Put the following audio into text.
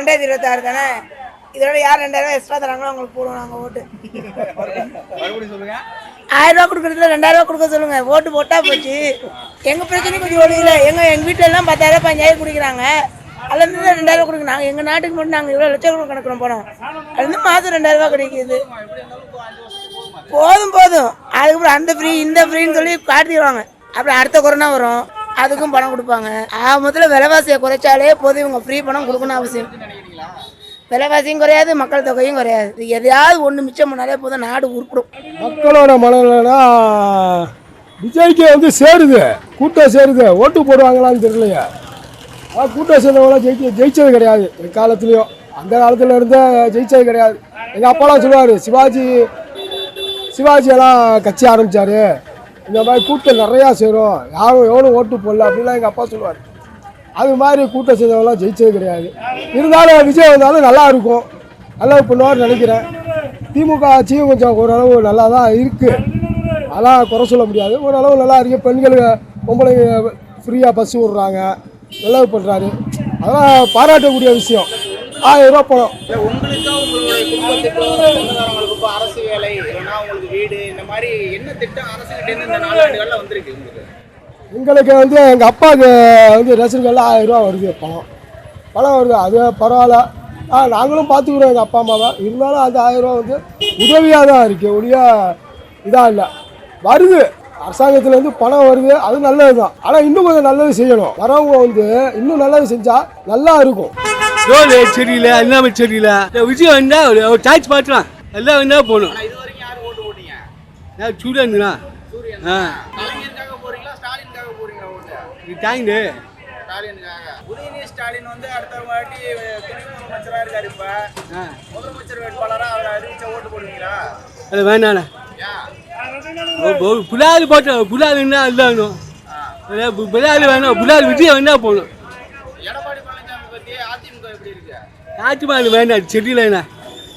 2026 தானே, இதோட யார் 2000 எக்ஸ்ட்ரா தராங்களோ அவங்களுக்கு போடுவோம் நாங்கள் ஓட்டு. 1000 ரூபா கொடுக்குறதுல 2000 ரூபா கொடுக்க சொல்லுங்க. ஓட்டு போட்டா போச்சு. எங்கள் பிரச்சனையும் கொஞ்சம் ஒழுங்குல எங்கள் வீட்டில் எல்லாம் 10,000 15,000 குடிக்கிறாங்க. அதுலேருந்து 2000 ரூபா கொடுங்க. நாங்கள் எங்கள் நாட்டுக்கு மட்டும் நாங்கள் இவ்வளோ லட்சம் கணக்கில் போனோம். அதுலேருந்து மாதம் 2000 ரூபா கிடைக்கிது. போதும் அதுக்கப்புறம் அந்த ஃப்ரீ இந்த ஃப்ரீன்னு சொல்லி காட்டிடுவாங்க. அப்புறம் அடுத்த கொரோனா வரும், அதுக்கும் பணம் கொடுப்பாங்க. முதல்ல விலைவாசியை குறைச்சாலே போதும். இவங்க ஃப்ரீ பணம் கொடுக்கணும் அவசியம். விலைவாசியும் குறையாது, மக்கள் தொகையும் குறையாது. எதையாவது ஒன்று மிச்சம் பண்ணாலே போதும், நாடு உருப்பிடும். மக்களோட மனநிலைனா விஜய்க்கு வந்து சேருது, கூட்டம் சேருது. ஓட்டு போடுவாங்களான்னு தெரியலையா. கூட்டம் சேர்ந்தவங்களாம் ஜெயிச்சது கிடையாது காலத்துலேயும். அந்த காலத்தில் இருந்தே ஜெயிச்சது கிடையாது. எங்கள் அப்பாலாம் சொல்லுவார், சிவாஜியெல்லாம் கட்சி ஆரம்பித்தார், இந்த மாதிரி கூட்டம் நிறையா சேரும், யாரும் எவ்வளோ ஓட்டு போடல அப்படின்லாம் எங்கள் அப்பா சொல்லுவார். அது மாதிரி கூட்டம் சேர்ந்தவங்களாம் ஜெயிச்சது கிடையாது. இருந்தாலும் விஜய் வந்தாலும் நல்லா இருக்கும், நல்லா பண்ணுவார்னு நினைக்கிறேன். திமுக ஆட்சியும் கொஞ்சம் ஓரளவு நல்லா தான் இருக்குது, அதெல்லாம் குறை சொல்ல முடியாது. ஓரளவு நல்லா இருக்குது. பெண்களுக்கு பொம்பளைங்க ஃப்ரீயாக பஸ் விட்றாங்க, நல்லா பண்ணுறாரு. அதெல்லாம் பாராட்டக்கூடிய விஷயம். 1000 ரூபா பணம். உங்களுக்கா உங்களுடைய குடும்பத்துக்கு அரசு வேலை இல்லைன்னா உங்களுக்கு வீடு இந்த மாதிரி என்ன திட்டம் அரசுகிட்டேருந்து இந்த 4 ஆண்டுகளில் வந்திருக்கு உங்களுக்கு? எங்களுக்கு வந்து எங்கள் அப்பாவுக்கு வந்து ரேஷன் கார்டில் 1000 ரூபா வருது, பணம் வருது. அது பரவாயில்ல. நாங்களும் பார்த்துக்குறோம் எங்கள் அப்பா அம்மாவை. இருந்தாலும் அந்த 1000 ரூபா வந்து உதவியாக தான் இருக்குது, ஒழிய இதாக இல்லை. வருது, அரசாங்கத்துலேருந்து பணம் வருது, அது நல்லது தான். ஆனால் இன்னும் கொஞ்சம் நல்லது செய்யணும். வரவங்க வந்து இன்னும் நல்லது செஞ்சால் நல்லா இருக்கும். ரோடு சரியில்லை, எல்லாமே சரியில்லை. விஜயம் வந்தால் ஒரு டாக்ஸ் பார்த்துலாம், எல்லாம் வந்தால் போகணும். இது வரைக்கும் யாரும் ஓட்டு போட்டீங்க? நான் சூரியனுங்களா? கலைஞருக்காக போறீங்களா ஸ்டாலினுக்காக போறீங்களா ஓட்டு? இது தாங்க ஸ்டாலினுக்காக. உதயநிதி ஸ்டாலின் வந்து அடுத்த வாட்டி துணை முதலமைச்சராக இருக்காரு. இப்போ முதலமைச்சர் வேட்பாளராக அவரை அறிவிச்சா ஓட்டு போடுவீங்களா? அது வேணாண்ணா. புலாது போட்டோம், புலாதுன்னா இல்லைணும். புலாது வேணும், புலாது விஜயம் வந்தால் போகணும். எடப்பாடி பழனிசாமி பற்றி அதிமுக எப்படி இருக்கு? அதிமுக வேண்டாம், சரியில்லைண்ணா.